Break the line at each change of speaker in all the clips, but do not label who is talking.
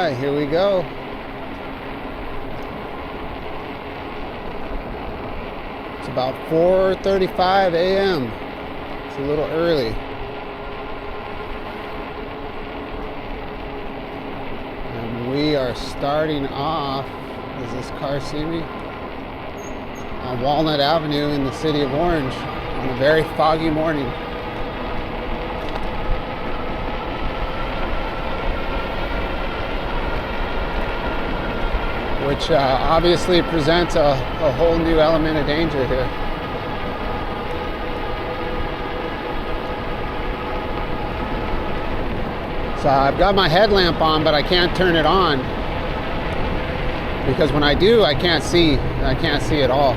right, here we go. It's about 4:35 a.m. It's a little early. And we are starting off, does this car see me? On Walnut Avenue in the city of Orange on a very foggy morning. Which obviously presents a whole new element of danger here. So I've got my headlamp on, but I can't turn it on because when I do, I can't see. I can't see at all.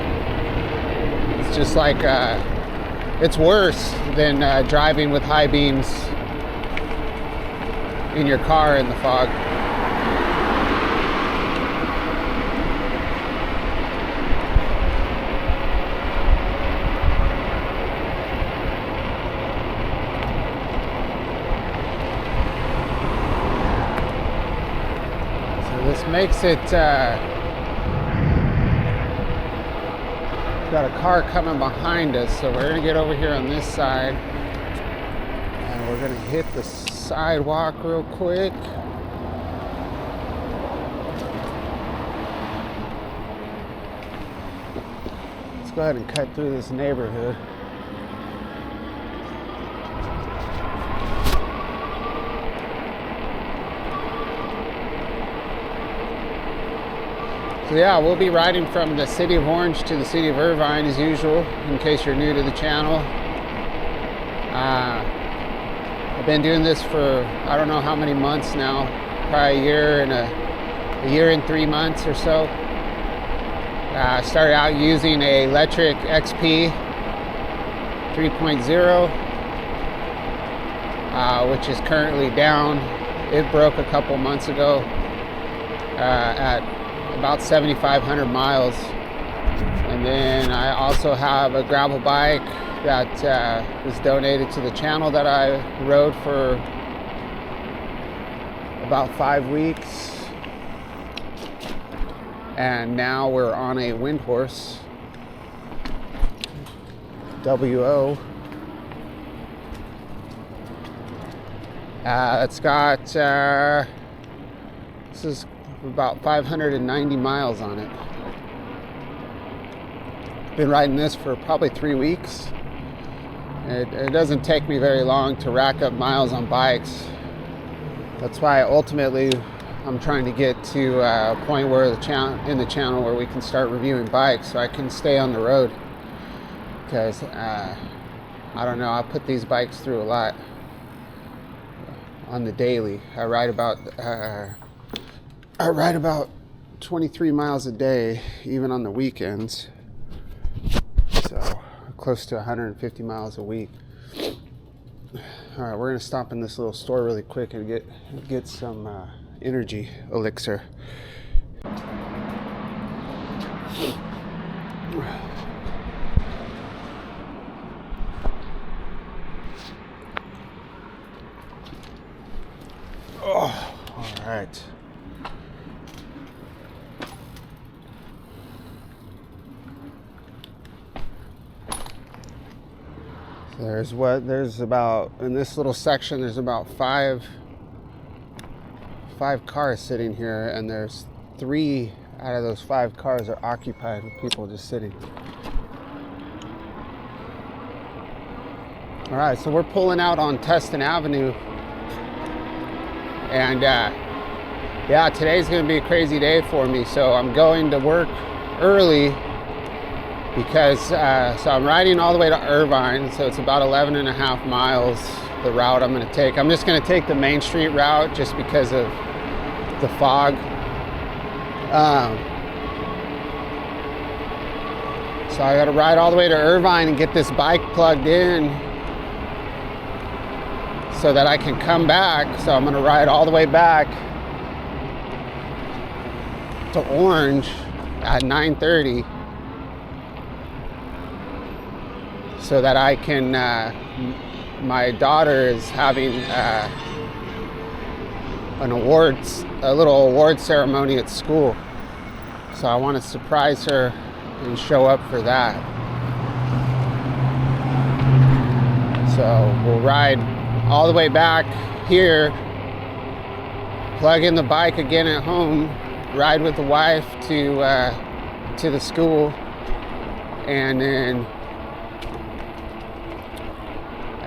It's just like, it's worse than driving with high beams in your car in the fog. This makes it, got a car coming behind us, so we're gonna get over here on this side and we're gonna hit the sidewalk real quick. Let's go ahead and cut through this neighborhood. So yeah, we'll be riding from the city of Orange to the city of Irvine as usual, in case you're new to the channel. I've been doing this for I don't know how many months now, probably a year and 3 months or so. I started out using a electric XP 3.0, which is currently down. It broke a couple months ago at about 7,500 miles. And then I also have a gravel bike that was donated to the channel that I rode for about 5 weeks. And now we're on a wind horse, WO. It's got, this is about 590 miles on it. Been riding this for probably 3 weeks. It doesn't take me very long to rack up miles on bikes. That's why ultimately I'm trying to get to a point where in the channel where we can start reviewing bikes so I can stay on the road. Because I don't know, I put these bikes through a lot on the daily. I ride about 23 miles a day, even on the weekends. So close to 150 miles a week. All right, we're gonna stop in this little store really quick and get some energy elixir. Oh, all right. There's about, in this little section, there's about five cars sitting here, and there's 3 out of those 5 cars are occupied with people just sitting. All right, so we're pulling out on Tustin Avenue, and yeah, today's gonna be a crazy day for me. So I'm going to work early because so I'm riding all the way to Irvine, so it's about 11.5 miles the route I'm going to take. I'm just going to take the Main Street route just because of the fog. So I got to ride all the way to Irvine and get this bike plugged in so that I can come back. So I'm going to ride all the way back to Orange at 9:30 so that I can, my daughter is having a little award ceremony at school. So I want to surprise her and show up for that. So we'll ride all the way back here, plug in the bike again at home, ride with the wife to the school, and then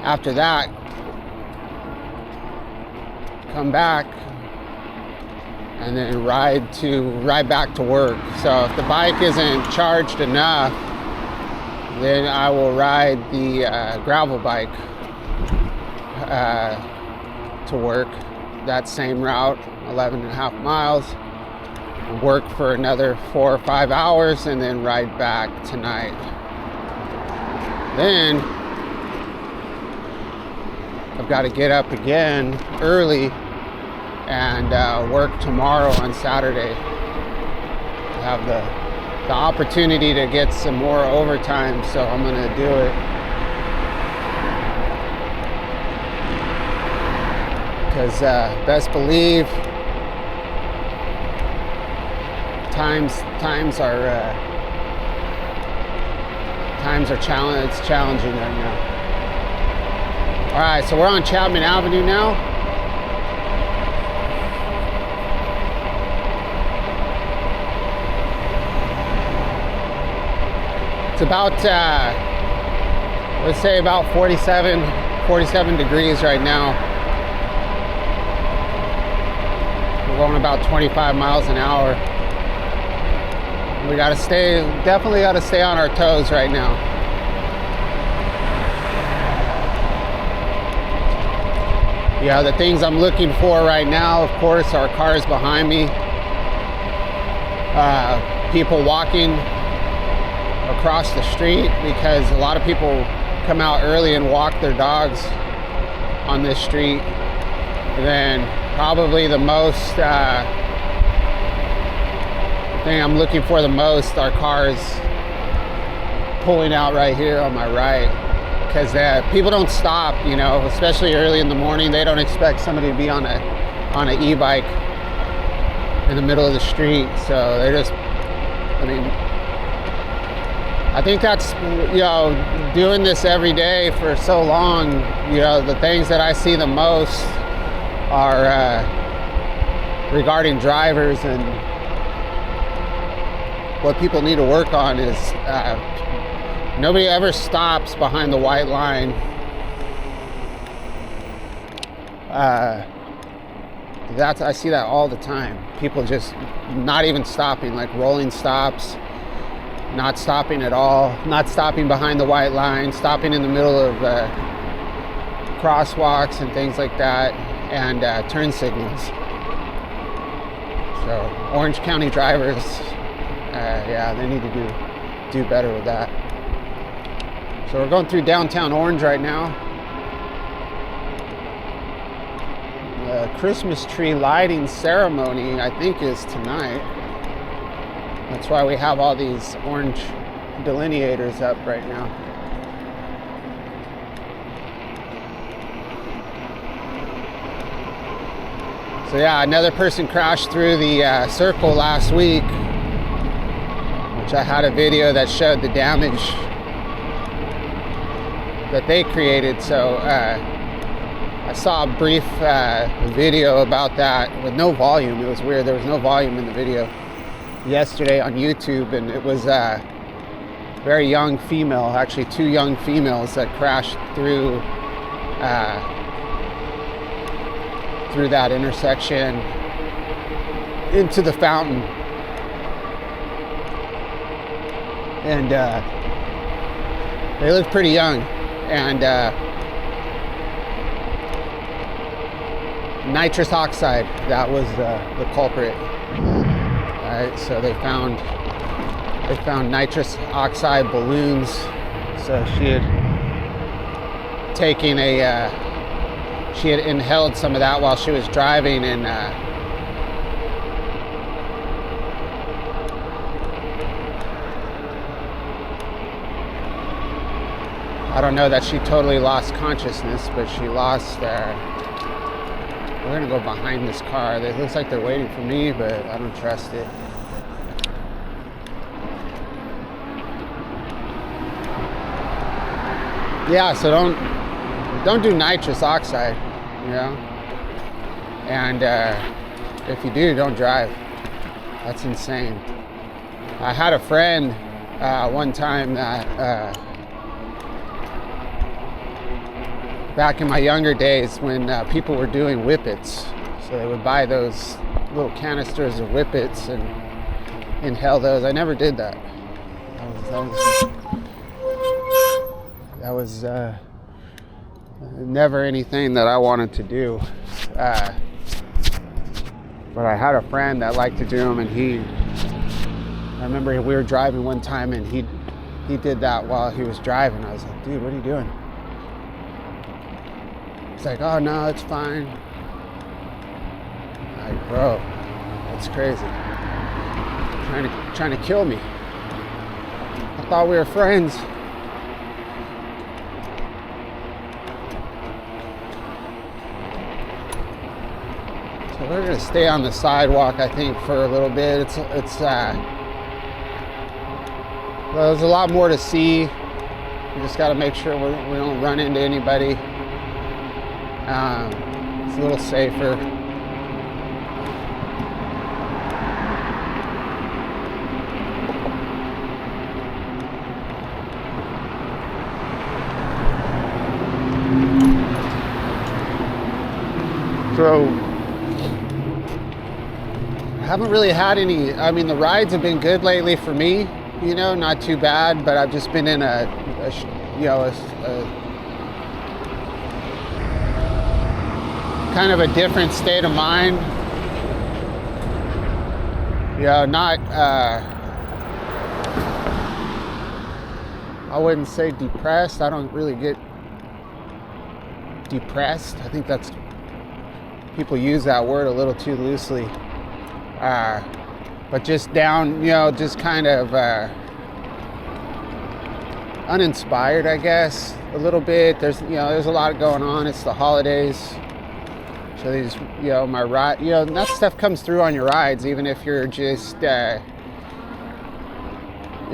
after that come back and then ride back to work. So if the bike isn't charged enough, then I will ride the gravel bike to work, that same route, 11.5 miles, work for another 4 or 5 hours, and then ride back tonight. Then I've got to get up again early and work tomorrow on Saturday. I have the opportunity to get some more overtime, so I'm going to do it. Because best believe times are challenging right now. All right, so we're on Chapman Avenue now. It's about, let's say about 47 degrees right now. We're going about 25 miles an hour. We definitely gotta stay on our toes right now. Yeah, the things I'm looking for right now, of course, are cars behind me, people walking across the street, because a lot of people come out early and walk their dogs on this street. And then probably the most thing I'm looking for the most are cars pulling out right here on my right, because people don't stop, you know, especially early in the morning. They don't expect somebody to be on an e-bike in the middle of the street, so they're just, I think that's, you know, doing this every day for so long, you know, the things that I see the most are regarding drivers, and what people need to work on is nobody ever stops behind the white line. I see that all the time. People just not even stopping, like rolling stops, not stopping at all, not stopping behind the white line, stopping in the middle of crosswalks and things like that, and turn signals. So Orange County drivers, yeah, they need to do better with that. So we're going through downtown Orange right now. The Christmas tree lighting ceremony, I think, is tonight. That's why we have all these orange delineators up right now. So yeah, another person crashed through the circle last week, which I had a video that showed the damage that they created. So I saw a brief video about that with no volume. It was weird, there was no volume in the video yesterday on YouTube, and it was a very young female, actually 2 young females, that crashed through that intersection into the fountain. And they look pretty young, and nitrous oxide, that was the culprit. Alright, so they found nitrous oxide balloons. So she had taken she had inhaled some of that while she was driving, and I don't know that she totally lost consciousness, but she lost We're gonna go behind this car. It looks like they're waiting for me, but I don't trust it. Yeah, so don't do nitrous oxide, you know. And if you do, don't drive. That's insane. I had a friend one time that back in my younger days when people were doing whippets. So they would buy those little canisters of whippets and inhale those. I never did that. That was never anything that I wanted to do. But I had a friend that liked to do them, and I remember we were driving one time and he did that while he was driving. I was like, dude, what are you doing? He's like, oh no, it's fine. I'm like, bro, that's crazy. Trying to kill me. I thought we were friends. So we're gonna stay on the sidewalk, I think, for a little bit. There's a lot more to see. We just got to make sure we don't run into anybody. It's a little safer. So, I haven't really had any, I mean, the rides have been good lately for me, you know, not too bad, but I've just been in a kind of a different state of mind. You know, not, I wouldn't say depressed. I don't really get depressed. I think that's, people use that word a little too loosely. But just down, you know, just kind of uninspired, I guess, a little bit. There's a lot going on. It's the holidays. So these, you know, my ride, you know, that stuff comes through on your rides, even if you're just, you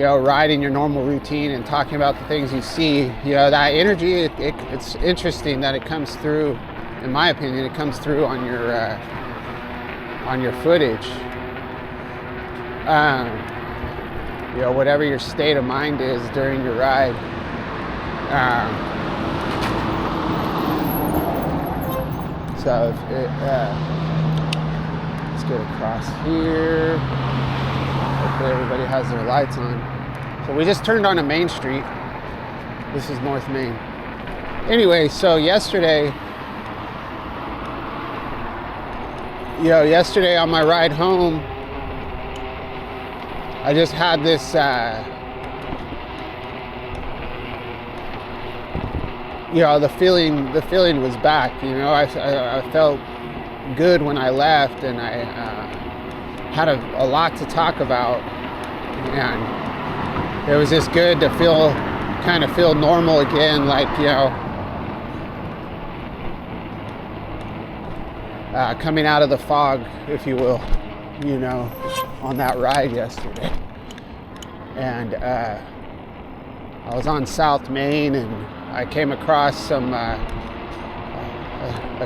know, riding your normal routine and talking about the things you see. You know, that energy, it's interesting that it comes through. In my opinion, it comes through on your footage. You know, whatever your state of mind is during your ride. So let's get across here. Hopefully everybody has their lights on. So we just turned onto Main Street. This is North Main. Anyway, so yesterday on my ride home, I just had this, you know, the feeling was back. You know, I felt good when I left, and I had a lot to talk about, and it was just good to kind of feel normal again, like, you know, coming out of the fog, if you will, you know, on that ride yesterday. And I was on South Main, and I came across a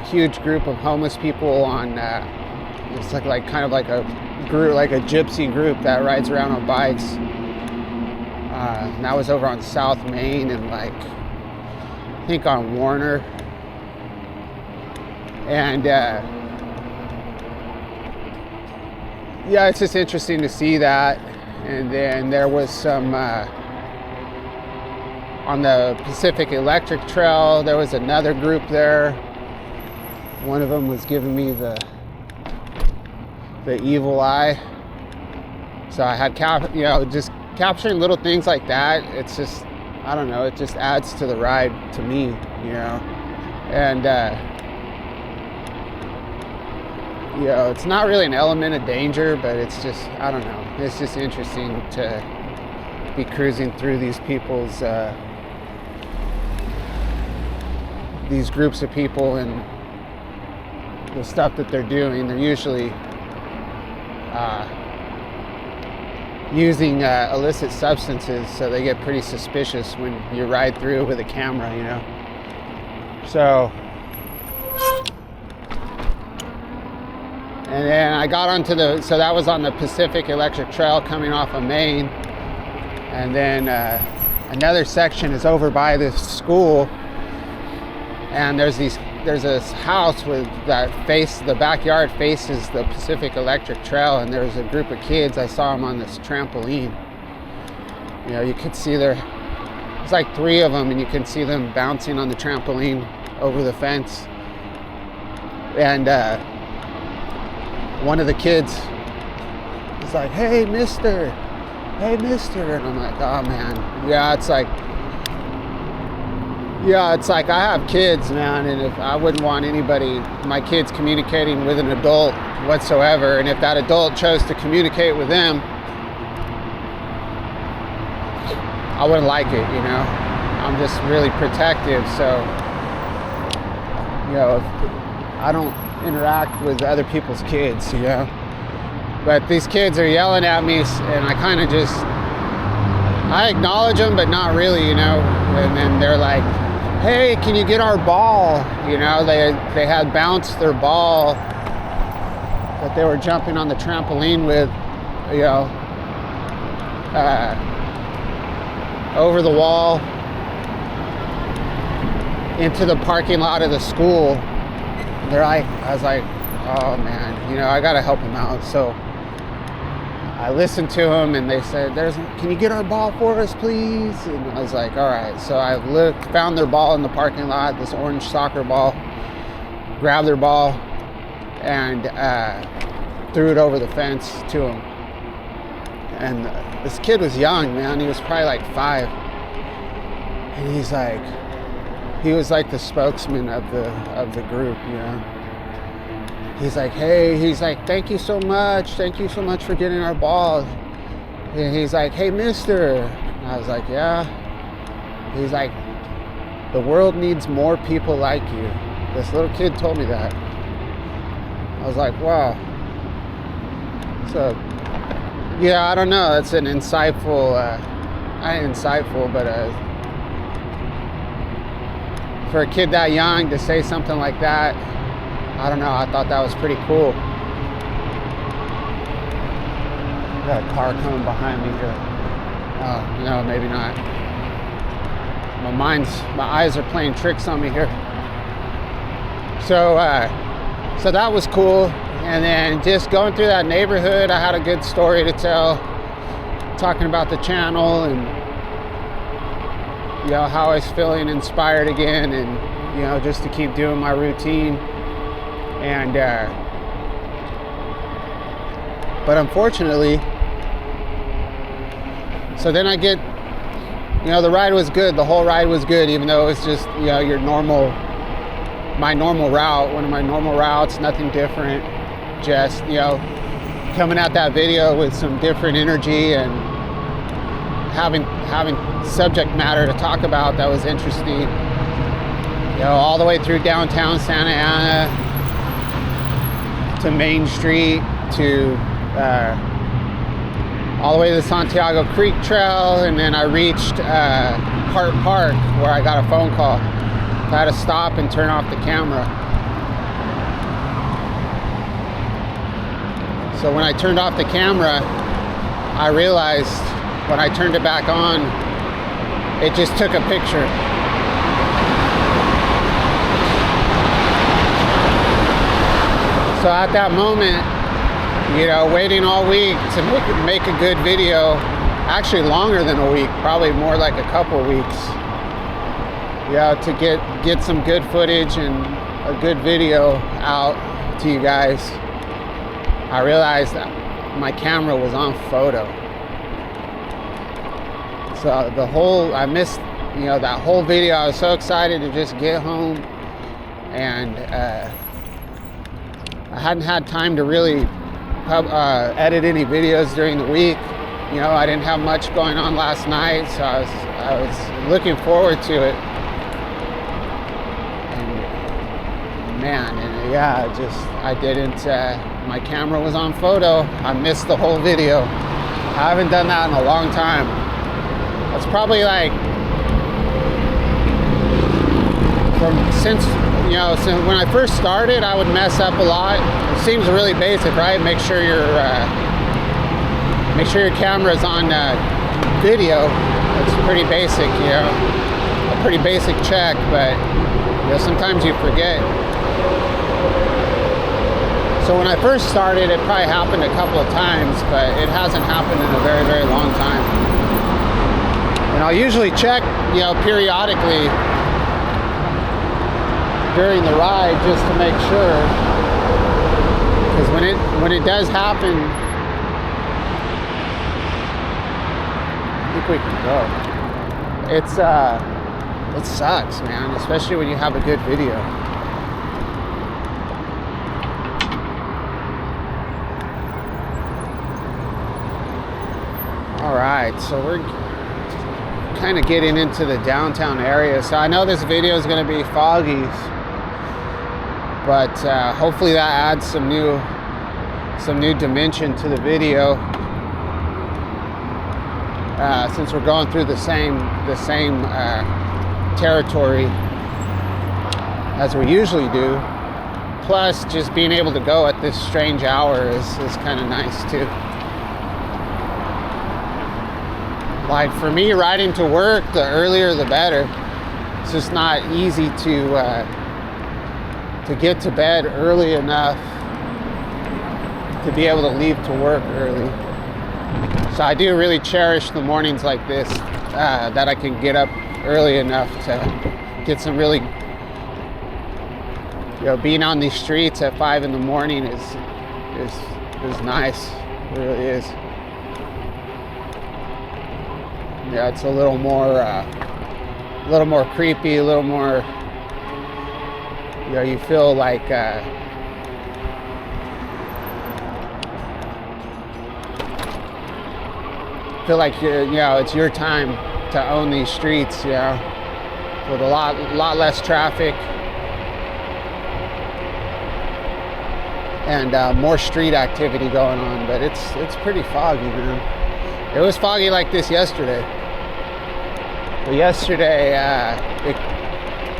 huge group of homeless people on, it's like kind of like a group, like a gypsy group that rides around on bikes. And that was over on South Main, and like, I think on Warner. And yeah, it's just interesting to see that. And then there was some on the Pacific Electric Trail, there was another group there. One of them was giving me the evil eye. So I had just capturing little things like that. It's just, I don't know, it just adds to the ride to me, you know. And you know, it's not really an element of danger, but it's just, I don't know, it's just interesting to be cruising through these people's, these groups of people, and the stuff that they're doing. They're usually using illicit substances, so they get pretty suspicious when you ride through with a camera, you know. So, and then I got onto so that was on the Pacific Electric Trail coming off of Maine, and then another section is over by this school, and there's this house with the backyard faces the Pacific Electric Trail, and there's a group of kids. I saw them on this trampoline. You know, you could see there's like 3 of them, and you can see them bouncing on the trampoline over the fence. And one of the kids is like, hey mister, and I'm like, oh man. It's like I have kids, man, and if I wouldn't want my kids communicating with an adult whatsoever, and if that adult chose to communicate with them, I wouldn't like it, you know. I'm just really protective, so, you know, I don't interact with other people's kids, you know. But these kids are yelling at me, and I acknowledge them, but not really, you know. And then they're like, hey, can you get our ball? You know, they had bounced their ball that they were jumping on the trampoline with, you know, over the wall into the parking lot of the school. I was like, oh man, you know, I gotta help them out. So I listened to them, and they said, can you get our ball for us, please? And I was like, all right. So I found their ball in the parking lot, this orange soccer ball, grabbed their ball, and threw it over the fence to them. And this kid was young, man. He was probably like 5. And he was like the spokesman of the group, you know. He's like, thank you so much for getting our ball. And he's like, hey mister. And I was like, yeah. He's like, the world needs more people like you. This little kid told me that. I was like, wow. So yeah, I don't know, it's an insightful, not insightful, but for a kid that young to say something like that, I don't know, I thought that was pretty cool. Got a car coming behind me here. Oh, no, maybe not. My eyes are playing tricks on me here. So that was cool. And then just going through that neighborhood, I had a good story to tell, talking about the channel and, you know, how I was feeling inspired again, and, you know, just to keep doing my routine. And but unfortunately, so then I get, you know, the ride was good, the whole ride was good, even though it was just, you know, my normal route, one of my normal routes, nothing different, just, you know, coming at that video with some different energy and having subject matter to talk about that was interesting, you know, all the way through downtown Santa Ana to Main Street, to all the way to the Santiago Creek Trail, and then I reached Hart Park, where I got a phone call. I had to stop and turn off the camera. So when I turned off the camera, I realized when I turned it back on, it just took a picture. So at that moment, you know, waiting all week to make a good video, actually longer than a week, probably more like a couple weeks, yeah, to get some good footage and a good video out to you guys, I realized that my camera was on photo. So I missed, you know, that whole video. I was so excited to just get home, and I hadn't had time to really edit any videos during the week. You know, I didn't have much going on last night, so I was looking forward to it. And man, and yeah, I didn't, my camera was on photo. I missed the whole video. I haven't done that in a long time. That's probably like, since when I first started, I would mess up a lot. It seems really basic, right? Make sure your camera's on video. That's pretty basic, a pretty basic check, but sometimes you forget. So when I first started, it probably happened a couple of times, but it hasn't happened in a very, very long time. And I'll usually check, periodically during the ride just to make sure, because when it does happen, I think we can go. It sucks, man, especially when you have a good video. All right, so we're kind of getting into the downtown area. So I know this video is going to be foggy, but hopefully that adds some new dimension to the video. Since we're going through the same territory as we usually do, plus just being able to go at this strange hour is kind of nice too. Like for me, riding to work, the earlier the better. It's just not easy to get to bed early enough to be able to leave to work early. So I do really cherish the mornings like this, that I can get up early enough to get some really, being on these streets at 5 in the morning is nice. It really is. Yeah, it's a little more creepy, a little more, you feel like, it's your time to own these streets, with a lot less traffic and more street activity going on. But it's pretty foggy, man. It was foggy like this yesterday. But yesterday, it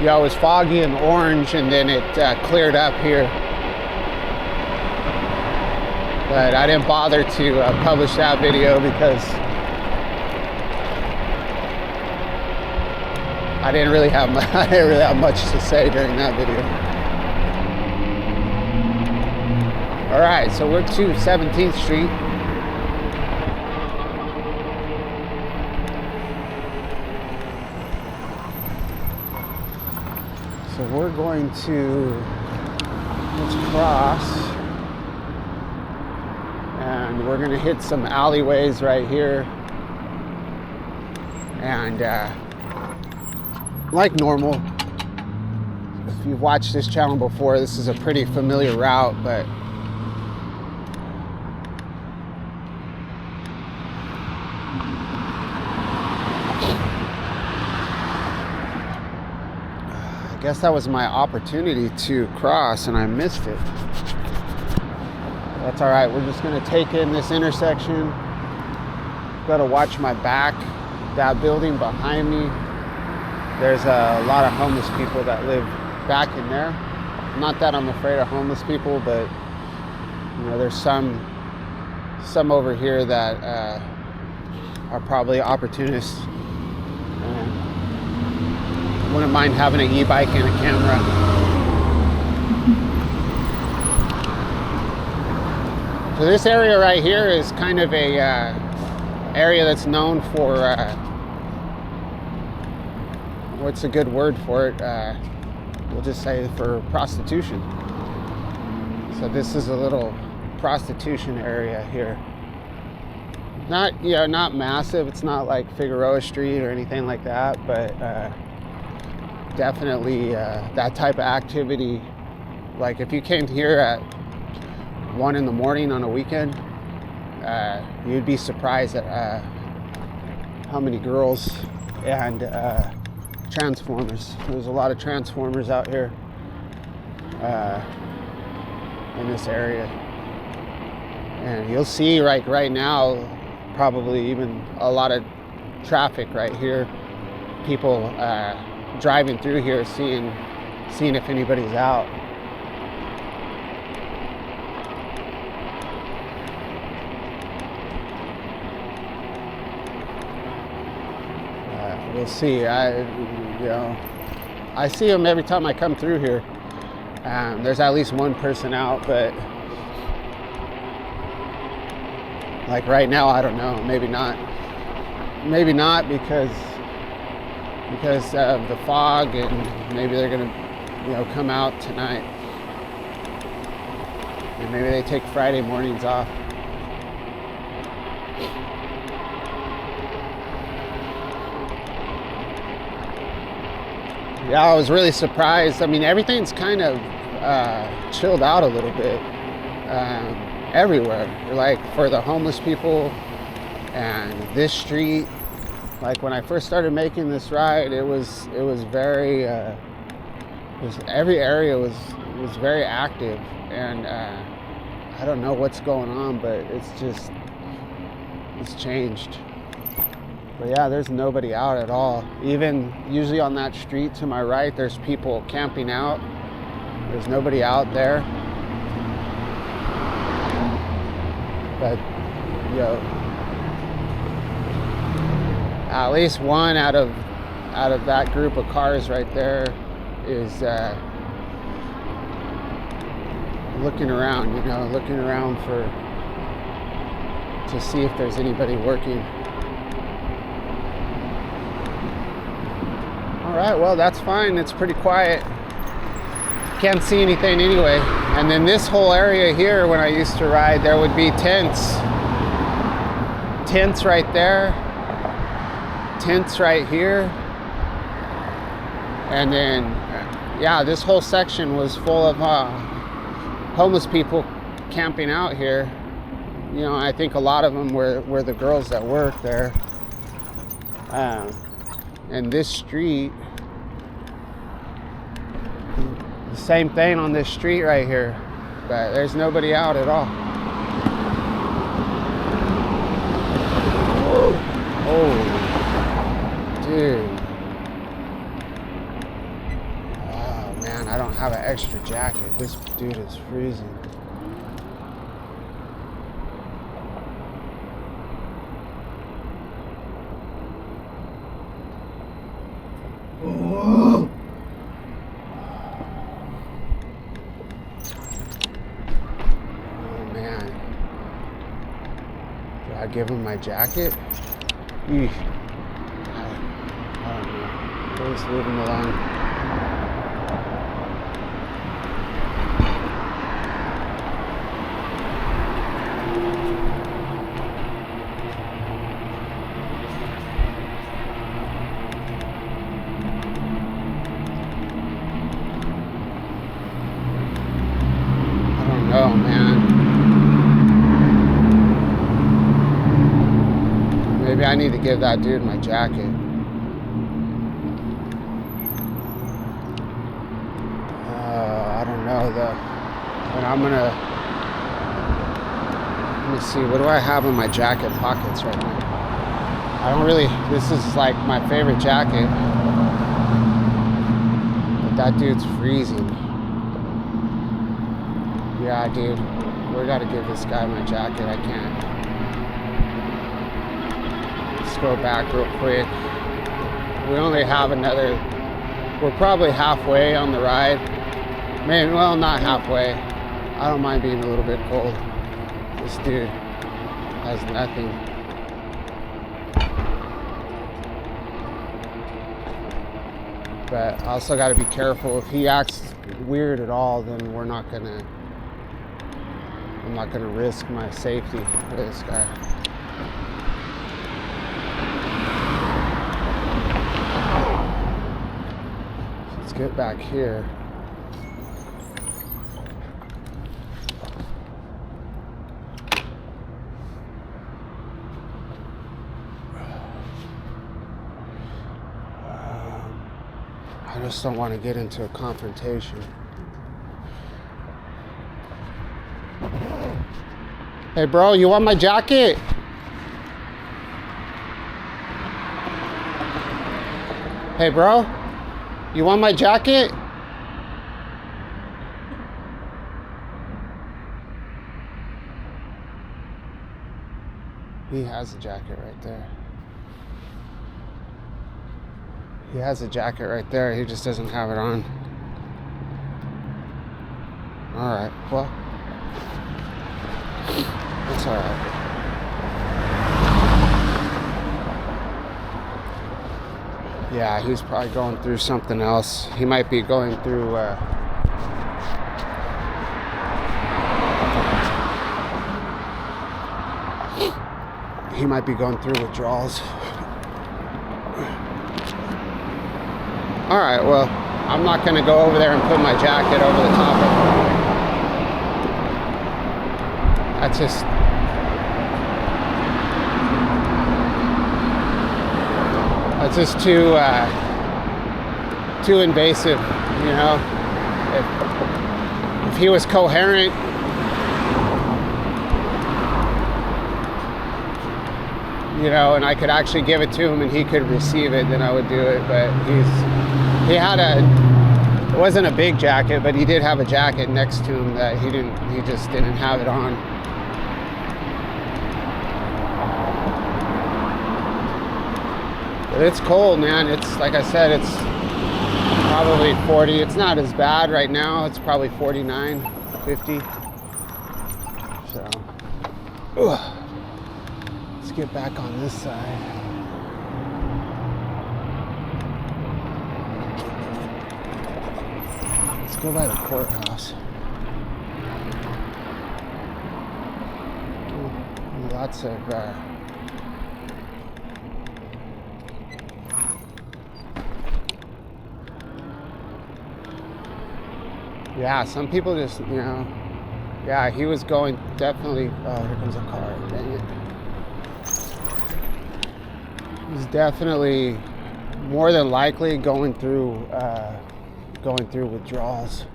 was foggy and orange, and then it cleared up here. But I didn't bother to publish that video because I didn't really have much to say during that video. All right, so we're to 17th Street. So we're going to, let's cross, and we're gonna hit some alleyways right here. And like normal, if you've watched this channel before, this is a pretty familiar route, but I guess that was my opportunity to cross and I missed it. That's all right. We're just going to take in this intersection. Got to watch my back. That building behind me, there's a lot of homeless people that live back in there. Not that I'm afraid of homeless people, but there's some over here that are probably opportunists. Wouldn't mind having an e-bike and a camera. So this area right here is kind of a area that's known for, what's a good word for it? We'll just say for prostitution. So this is a little prostitution area here. Not massive. It's not like Figueroa Street or anything like that, but definitely that type of activity. Like if you came here at 1 in the morning on a weekend, you'd be surprised at how many girls and transformers. There's a lot of transformers out here. in this area. And you'll see right now, probably even a lot of traffic right here. People driving through here, seeing if anybody's out. We'll see. I see them every time I come through here. There's at least one person out, but like right now, I don't know. Maybe not because of the fog, and maybe they're gonna, come out tonight, and maybe they take Friday mornings off. Yeah, I was really surprised. I mean, everything's kind of chilled out a little bit everywhere. Like for the homeless people and this street. Like when I first started making this ride, it was very. Every area was very active, and I don't know what's going on, but it's changed. But yeah, there's nobody out at all. Even usually on that street to my right, there's people camping out. There's nobody out there. But, at least one out of that group of cars right there is looking around, to see if there's anybody working. All right, well, that's fine. It's pretty quiet. Can't see anything anyway. And then this whole area here, when I used to ride, there would be tents. Tents right there. Tents right here. And then, yeah, this whole section was full of homeless people camping out here. I think a lot of them were the girls that work there. And this street, the same thing on this street right here, but there's nobody out at all. Oh, dude. Oh man, I don't have an extra jacket. This dude is freezing. Oh man. Do I give him my jacket? Eesh. I don't know. Please leave him alone. Oh man. Maybe I need to give that dude my jacket. I don't know though. But let me see, what do I have in my jacket pockets right now? I don't really, this is like my favorite jacket. But that dude's freezing. Yeah, dude, we gotta give this guy my jacket. I can't. Let's go back real quick. We only have we're probably halfway on the ride. Man, well, not halfway. I don't mind being a little bit cold. This dude has nothing. But I also gotta be careful. If he acts weird at all, then I'm not gonna risk my safety for this guy. Let's get back here. I just don't want to get into a confrontation. Hey bro, you want my jacket? Hey bro, you want my jacket? He has a jacket right there. He has a jacket right there. He just doesn't have it on. All right, well, that's all right. Yeah, he's probably going through something else. He might be going through withdrawals. All right, well, I'm not going to go over there and put my jacket over the top of it. That's just too invasive, you know. If he was coherent, you know, and I could actually give it to him and he could receive it, then I would do it. But it wasn't a big jacket, but he did have a jacket next to him that he just didn't have it on. But it's cold, man. It's, like I said, it's probably 40. It's not as bad right now. It's probably 49, 50. So, let's get back on this side. Let's go by the courthouse. Lots of yeah, some people just, you know, yeah, he was going definitely, oh, here comes a car, dang it. He's definitely, more than likely, going through withdrawals.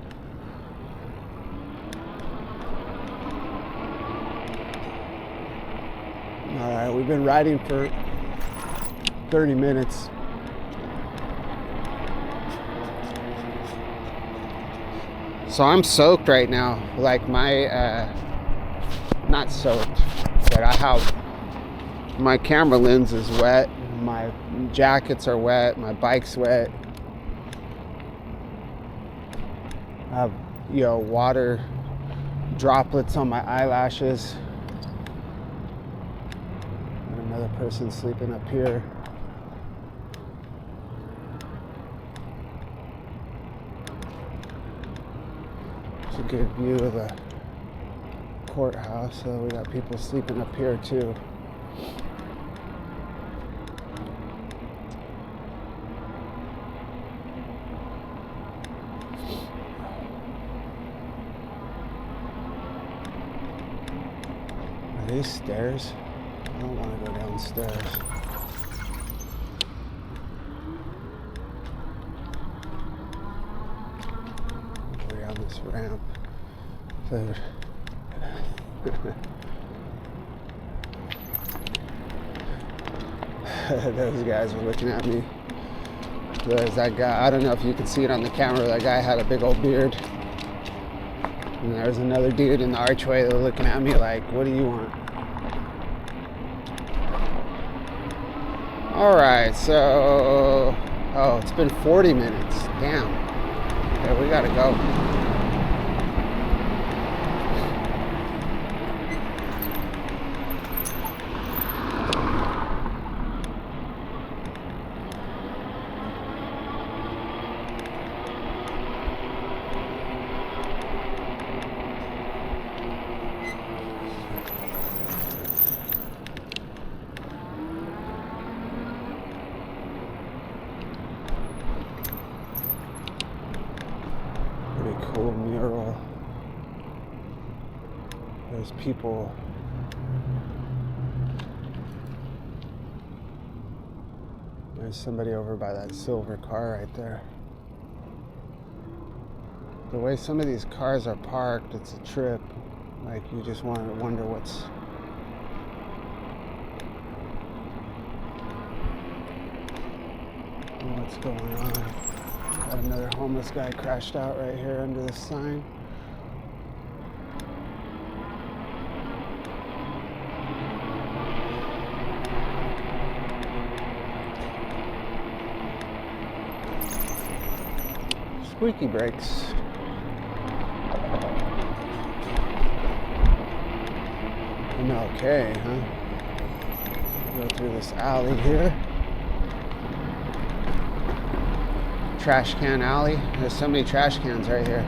All right, we've been riding for 30 minutes. So I'm soaked right now, like my, not soaked, but I have, my camera lens is wet, my jackets are wet, my bike's wet. I have, you know, water droplets on my eyelashes. And another person sleeping up here. It's a good view of the courthouse, so we got people sleeping up here too. Are these stairs? I don't want to go downstairs. Go down this ramp. Food. Those guys were looking at me. There's that guy, I don't know if you can see it on the camera, that guy had a big old beard. And there's another dude in the archway that was looking at me like, what do you want? Alright, so, oh, it's been 40 minutes. Damn. Okay, we gotta go. Cool mural. There's people. There's somebody over by that silver car right there. The way some of these cars are parked, it's a trip. Like, you just want to wonder what's going on. Got another homeless guy crashed out right here under this sign. Squeaky brakes. Okay, huh? Go through this alley here. Trash can alley. There's so many trash cans right here.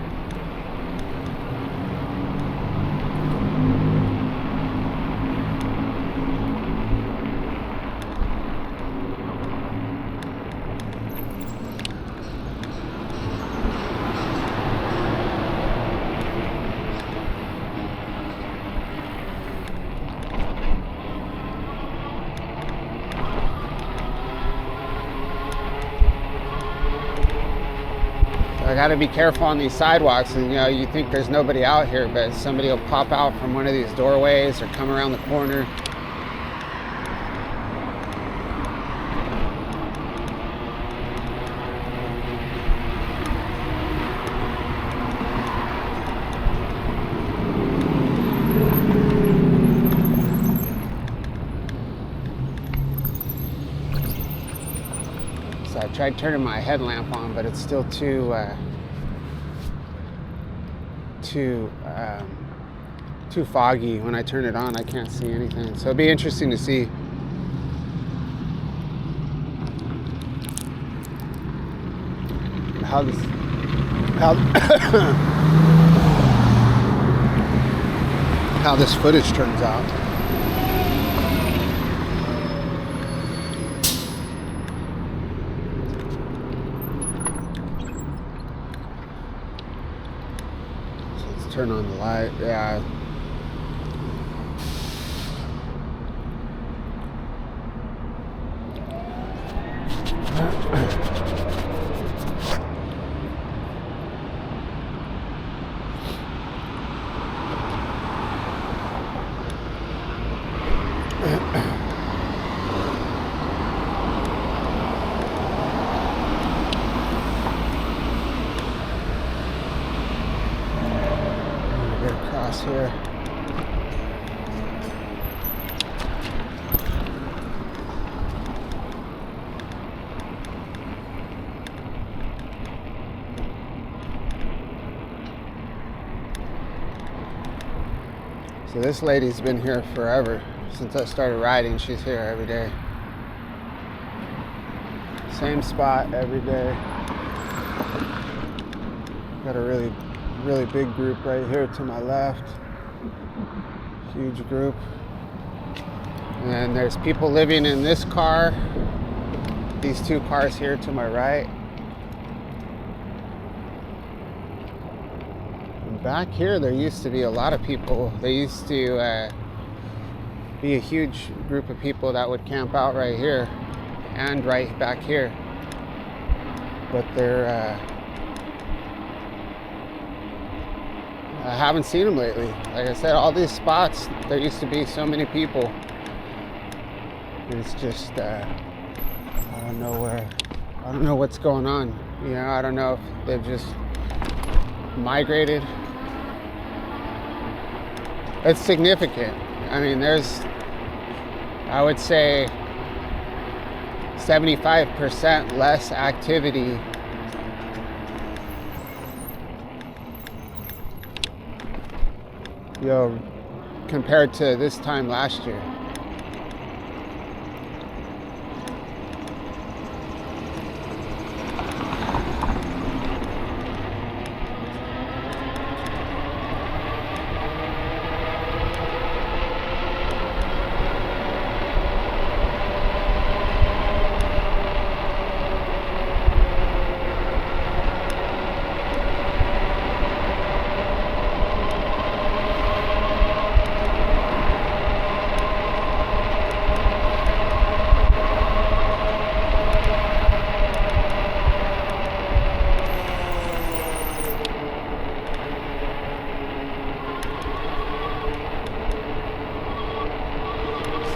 I got to be careful on these sidewalks, and you think there's nobody out here, but somebody will pop out from one of these doorways or come around the corner. So I tried turning my headlamp on, but it's still too foggy. When I turn it on, I can't see anything. So it'll be interesting to see. How this footage turns out. Turn on the light. Yeah. Here. So this lady's been here forever. Since I started riding, she's here every day. Same spot every day. Got a really big group right here to my left. Huge group. And there's people living in this car. These two cars here to my right. And back here, there used to be a lot of people. There used to be a huge group of people that would camp out right here and right back here. But they're I haven't seen them lately. Like I said, all these spots, there used to be so many people. And it's just, I don't know what's going on. I don't know if they've just migrated. It's significant. I mean, there's, I would say, 75% less activity compared to this time last year.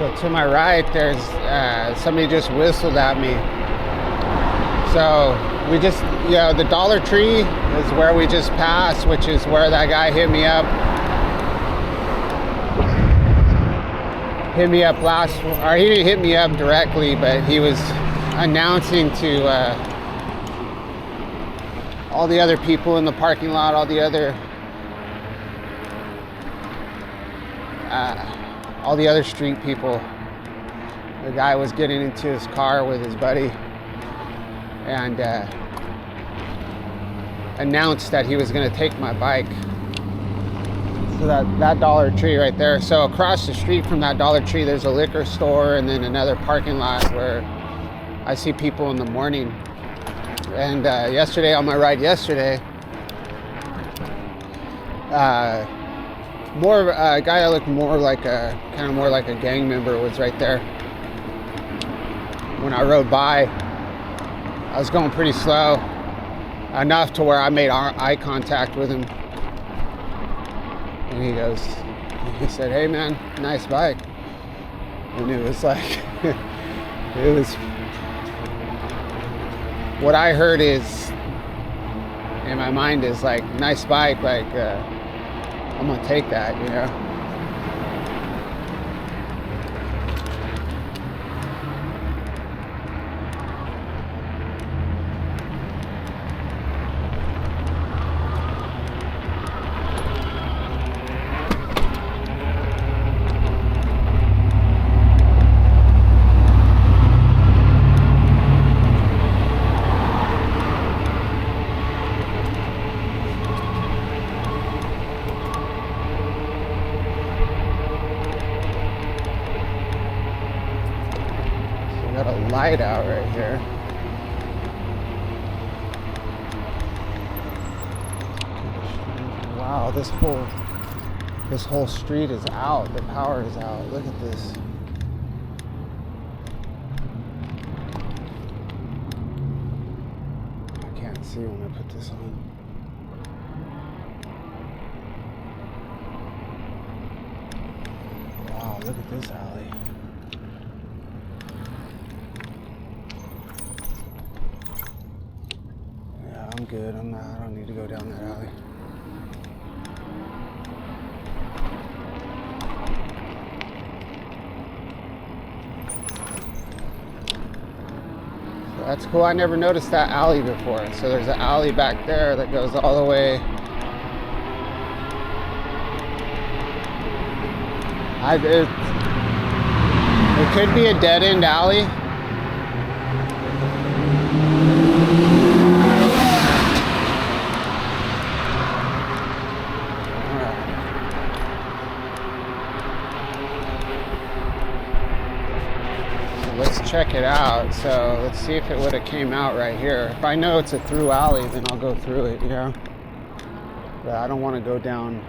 So to my right, there's somebody just whistled at me. So we just, the Dollar Tree is where we just passed, which is where that guy hit me up last, or he didn't hit me up directly, but he was announcing to all the other people in the parking lot, all the other street people. The guy was getting into his car with his buddy and announced that he was going to take my bike. So that Dollar Tree right there. So across the street from that Dollar Tree, there's a liquor store and then another parking lot where I see people in the morning. And yesterday, on my ride yesterday, a guy that looked more like a gang member was right there. When I rode by, I was going pretty slow, enough to where I made eye contact with him. And he said, "Hey man, nice bike." And it was like, what I heard is, in my mind is like, nice bike, like, I'm gonna take that, Got a light out right here. Wow, this whole street is out. The power is out. Look at this. I can't see when I put this on. Wow, look at this alley. I'm good. I don't need to go down that alley. So that's cool. I never noticed that alley before. So there's an alley back there that goes all the way. It could be a dead-end alley. Let's check it out. So let's see if it would have came out right here. If I know it's a through alley, then I'll go through it, But I don't want to go down.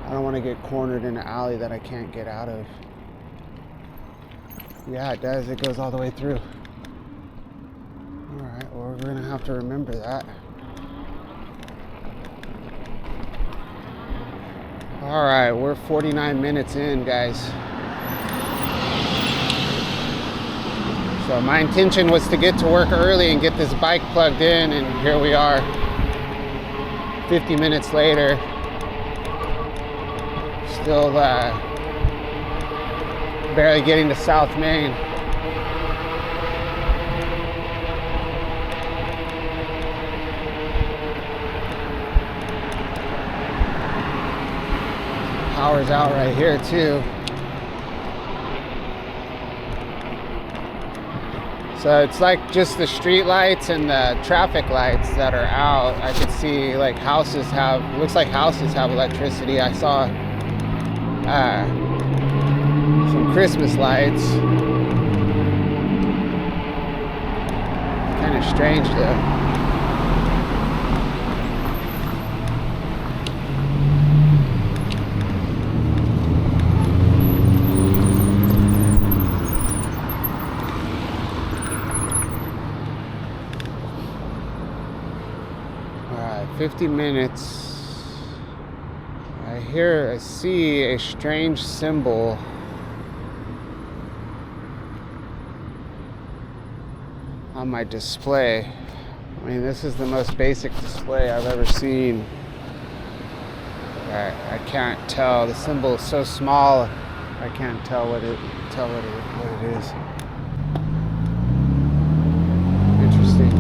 I don't want to get cornered in an alley that I can't get out of. Yeah, it does. It goes all the way through. All right, well, we're going to have to remember that. All right, we're 49 minutes in, guys. So my intention was to get to work early and get this bike plugged in, and here we are 50 minutes later, still barely getting to South Main. Power's out right here too. So it's like just the street lights and the traffic lights that are out. I could see like looks like houses have electricity. I saw some Christmas lights. Kind of strange though. All right, 50 minutes right I see a strange symbol on my display. I mean, this is the most basic display I've ever seen. I can't tell. The symbol is so small, I can't tell what it is. Interesting.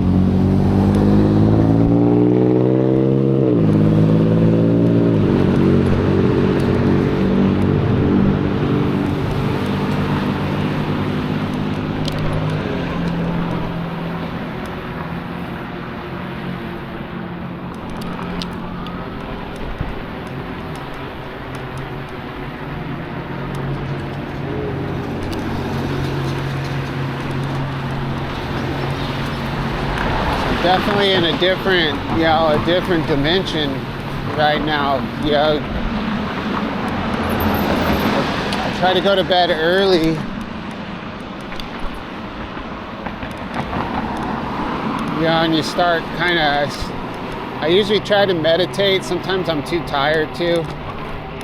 Definitely in a different dimension right now. I try to go to bed early. And you start I usually try to meditate. Sometimes I'm too tired to,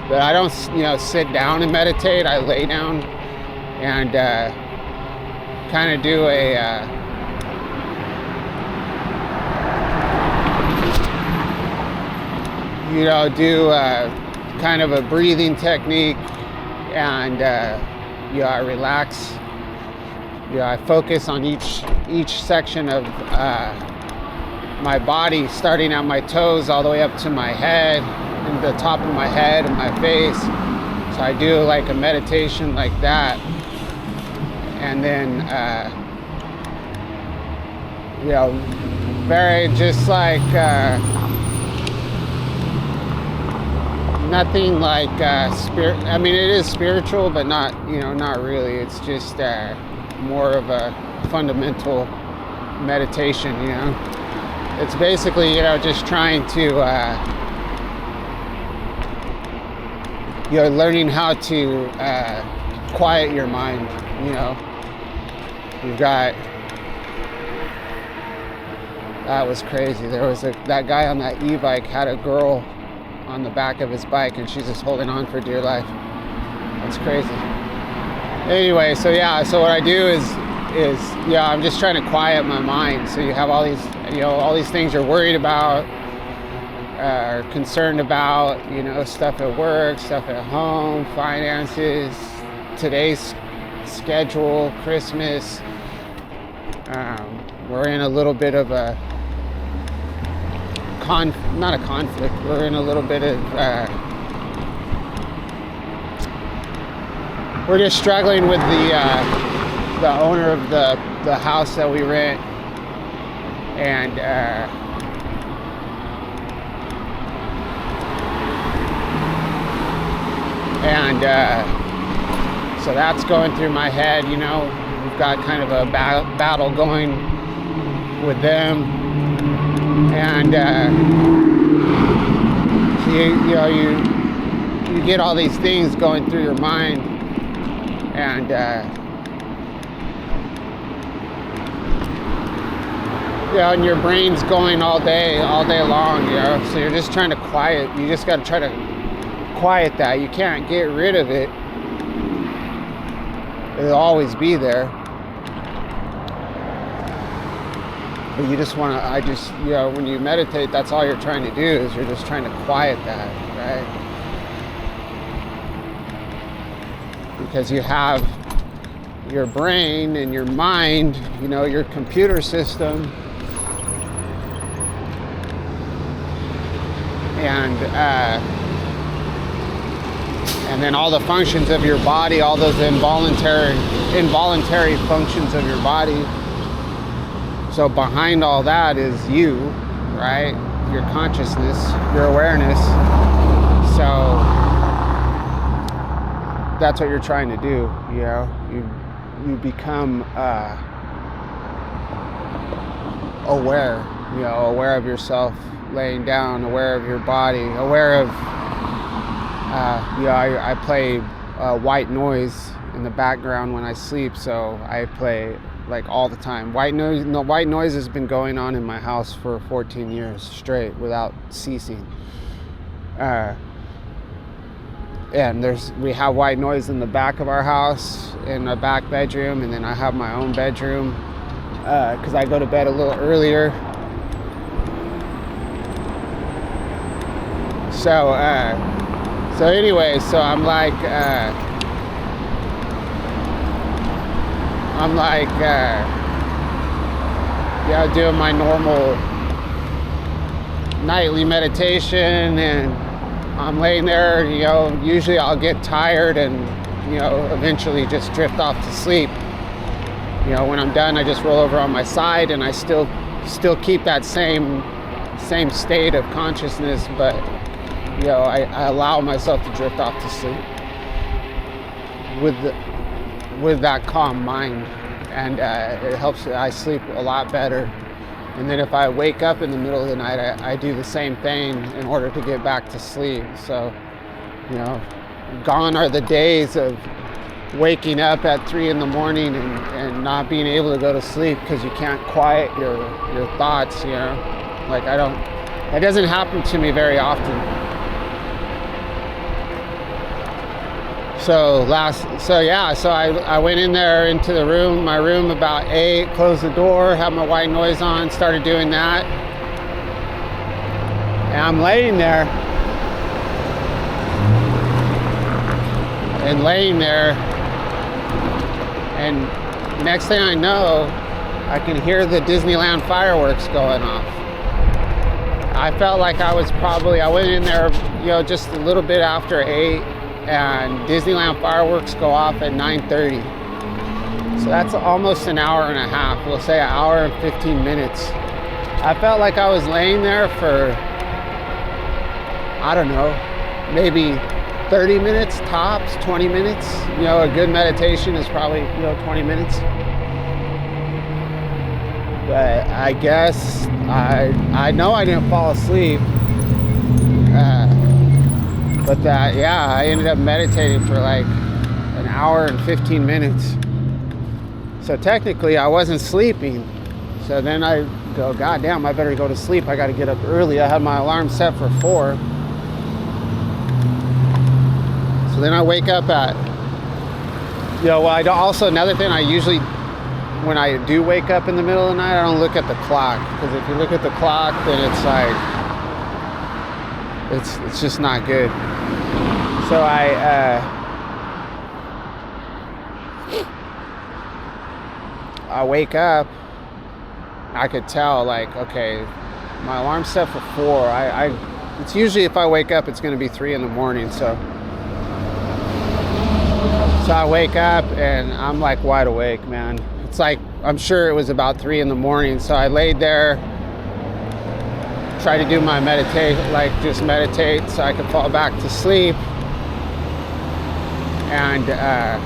but I don't, sit down and meditate. I lay down and kind of do a kind of a breathing technique, and I relax. I focus on each section of my body, starting at my toes all the way up to my head, and the top of my head and my face. So I do like a meditation like that, and then very just like nothing like spirit. I mean, it is spiritual, but not really. It's just more of a fundamental meditation. It's basically just trying to learning how to quiet your mind. You've got, that was crazy. There was that guy on that e-bike had a girl on the back of his bike, and she's just holding on for dear life. That's crazy. Anyway, so what I do is I'm just trying to quiet my mind. So you have all these things you're worried about, or concerned about, stuff at work, stuff at home, finances, today's schedule, Christmas. We're in a little bit of a not a conflict. We're in a little bit of we're just struggling with the owner of the house that we rent, and so that's going through my head. We've got kind of a battle going with them. And you get all these things going through your mind, and and your brain's going all day long. So you're just trying to quiet. You just got to try to quiet that. You can't get rid of it. It'll always be there. But you just want to, when you meditate, that's all you're trying to do, is you're just trying to quiet that, right? Because you have your brain and your mind, your computer system, and then all the functions of your body, all those involuntary functions of your body. So behind all that is you, right? Your consciousness, your awareness. So that's what you're trying to do. You become aware. Aware of yourself laying down, aware of your body, aware of. I play white noise in the background when I sleep, so I play like all the time. White noise has been going on in my house for 14 years straight without ceasing. and we have white noise in the back of our house, in a back bedroom, and then I have my own bedroom because I go to bed a little earlier. So anyway, so I'm like doing my normal nightly meditation, and I'm laying there, usually I'll get tired and, eventually just drift off to sleep. When I'm done, I just roll over on my side, and I still keep that same state of consciousness, but, I allow myself to drift off to sleep with that calm mind, and it helps. I sleep a lot better. And then if I wake up in the middle of the night, I do the same thing in order to get back to sleep. So, gone are the days of waking up at 3 in the morning and not being able to go to sleep because you can't quiet your thoughts, that doesn't happen to me very often. So I went in there into my room about 8, closed the door, had my white noise on, started doing that. And I'm laying there. And next thing I know, I can hear the Disneyland fireworks going off. I felt like I went in there, just a little bit after 8. And Disneyland fireworks go off at 9:30. So that's almost an hour and a half. We'll say an hour and 15 minutes. I felt like I was laying there for, I don't know, maybe 30 minutes tops, 20 minutes. A good meditation is probably, 20 minutes. But I guess I know I didn't fall asleep. But I ended up meditating for like an hour and 15 minutes. So technically I wasn't sleeping. So then I go, God damn, I better go to sleep. I got to get up early. I had my alarm set for 4. So then I wake up at, also another thing, when I do wake up in the middle of the night, I don't look at the clock. Because if you look at the clock, then it's like, it's just not good. So I wake up, I could tell, like, okay, my alarm's set for 4. It's usually, if I wake up, it's going to be 3 in the morning. So I wake up and I'm like wide awake, man. It's like, I'm sure it was about 3 in the morning. So I laid there, tried to do my meditation, just meditate so I could fall back to sleep. And I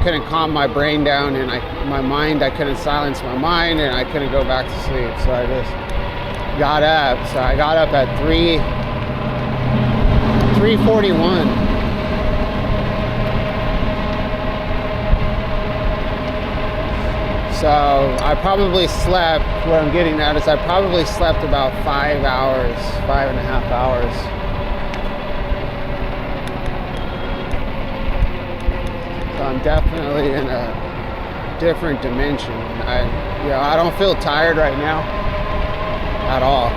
couldn't calm my brain down, and I couldn't silence my mind, and I couldn't go back to sleep. So I just got up. So I got up at 3:41. So I probably slept, what I'm getting at is I probably slept about 5 hours, 5.5 hours. So I'm definitely in a different dimension. I don't feel tired right now at all.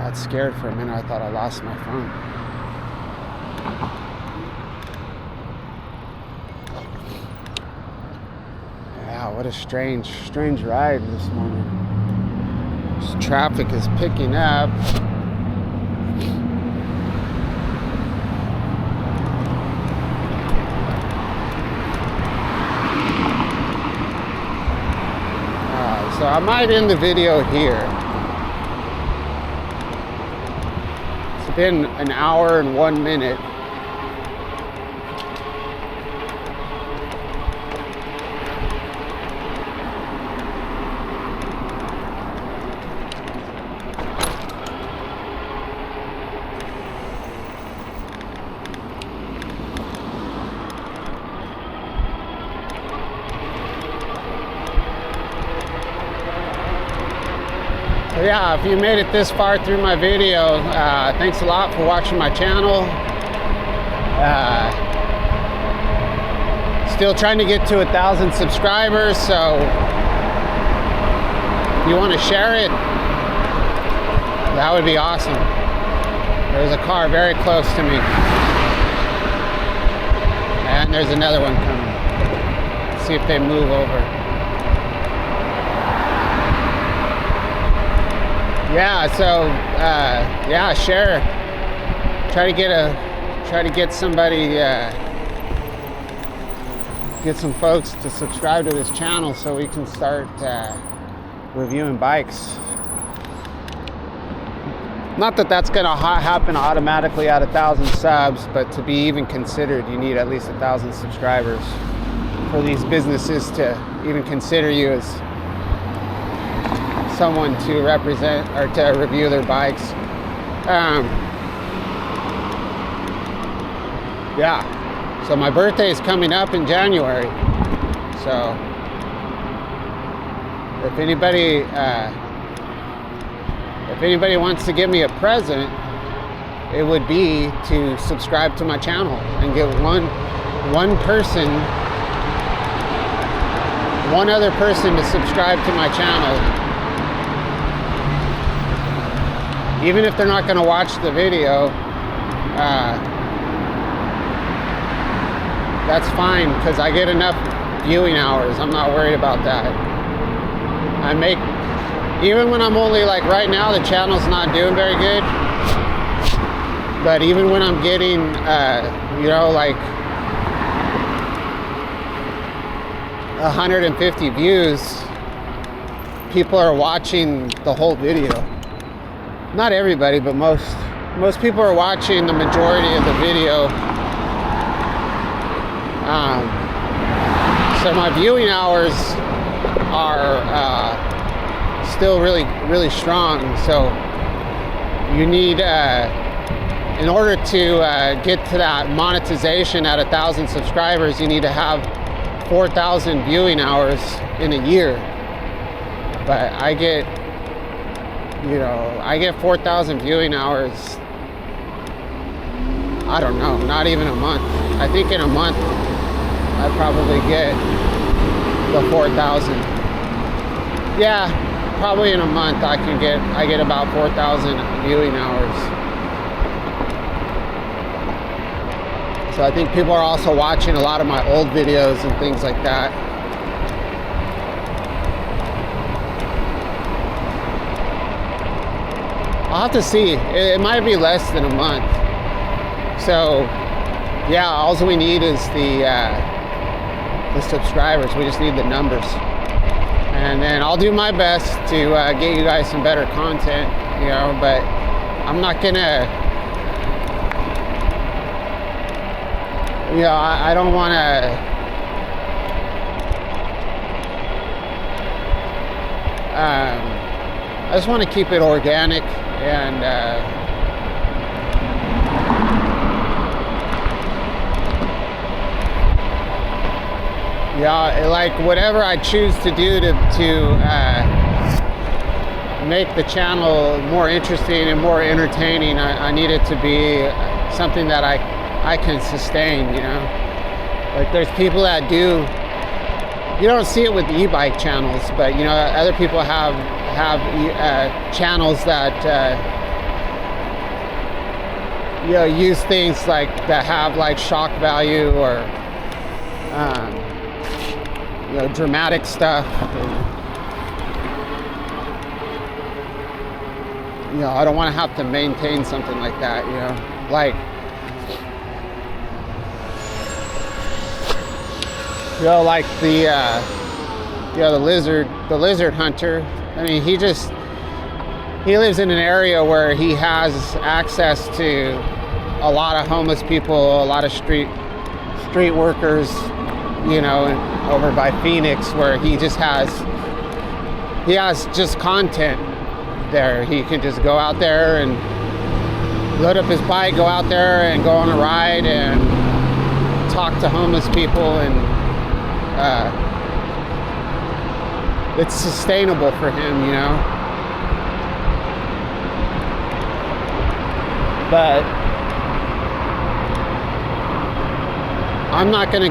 got scared for a minute. I thought I lost my phone. Yeah, what a strange ride this morning. This traffic is picking up. So I might end the video here. It's been an hour and 1 minute. So yeah, if you made it this far through my video, thanks a lot for watching my channel. Still trying to get to 1,000 subscribers, so if you want to share it, that would be awesome. There's a car very close to me. And there's another one coming. Let's see if they move over. Yeah, so yeah, share. Try to get somebody, get some folks to subscribe to this channel so we can start reviewing bikes. Not that that's gonna happen automatically at 1,000 subs, but to be even considered, you need at least 1,000 subscribers for these businesses to even consider you as someone to represent or to review their bikes. Yeah, so my birthday is coming up in January. So if anybody wants to give me a present, it would be to subscribe to my channel and get one other person to subscribe to my channel. Even if they're not going to watch the video, that's fine, because I get enough viewing hours. I'm not worried about that. Even when I'm only, like right now, the channel's not doing very good. But even when I'm getting, you know, like 150 views, people are watching the whole video. Not everybody, but most people are watching the majority of the video. So my viewing hours are still really strong. So you need, in order to get to that monetization at 1,000 subscribers, you need to have 4,000 viewing hours in a year. But I get 4,000 viewing hours, I don't know, not even a month. I think in a month I probably get the 4,000. Yeah, probably in a month I get about 4,000 viewing hours. So I think people are also watching a lot of my old videos and things like that. I'll have to see. It might be less than a month. So yeah, all we need is the subscribers. We just need the numbers. And then I'll do my best to get you guys some better content, you know, but I'm not gonna, you know, I don't wanna, I just want to keep it organic and yeah, like whatever I choose to do to make the channel more interesting and more entertaining, I need it to be something that I can sustain, you know. Like there's people that do, you don't see it with the e-bike channels, but you know, other people have channels that you know, use things like that have like shock value or you know, dramatic stuff. You know, I don't want to have to maintain something like that, you know, like, you know, like the you know, the lizard hunter. I mean, he lives in an area where he has access to a lot of homeless people, a lot of street workers, you know, over by Phoenix, where he has just content there. He can just go out there and load up his bike, go out there and go on a ride and talk to homeless people, and it's sustainable for him, you know. But I'm not going to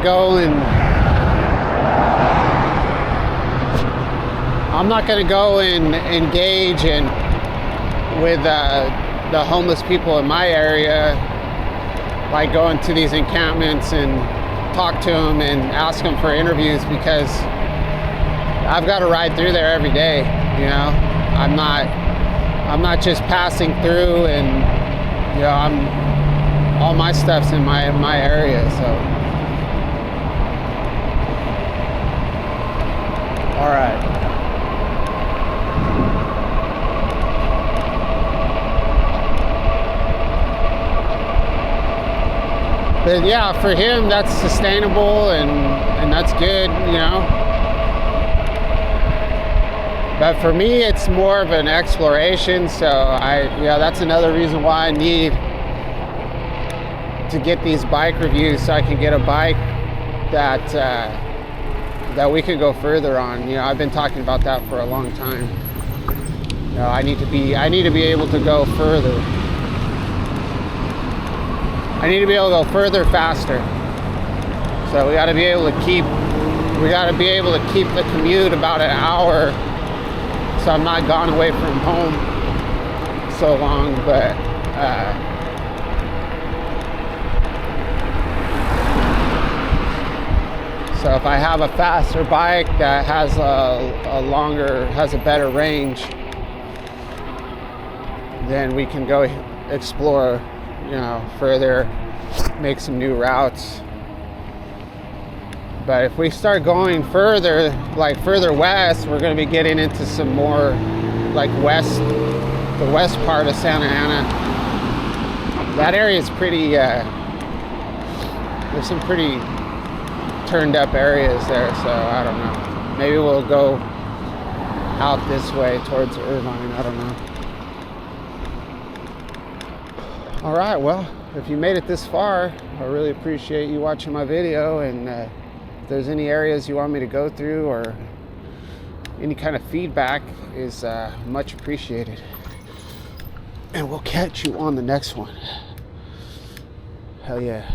go and engage with the homeless people in my area, like going to these encampments and talk to them and ask them for interviews, because I've got to ride through there every day, you know. I'm not just passing through, and you know, all my stuff's in my area, so. All right. But yeah, for him, that's sustainable and that's good, you know. But for me, it's more of an exploration. So yeah, that's another reason why I need to get these bike reviews, so I can get a bike that we could go further on. You know, I've been talking about that for a long time. You know, I need to be able to go further. I need to be able to go further faster. So we got to be able to keep the commute about an hour, so I'm not gone away from home so long. But so if I have a faster bike that has a better range, then we can go explore, you know, further, make some new routes. But if we start going further, like further west, we're going to be getting into some more like the west part of Santa Ana. That area is pretty, there's some pretty turned up areas there, so I don't know. Maybe we'll go out this way towards Irvine, I don't know. All right, well, if you made it this far, I really appreciate you watching my video, and if there's any areas you want me to go through or any kind of feedback is much appreciated. And we'll catch you on the next one. Hell yeah.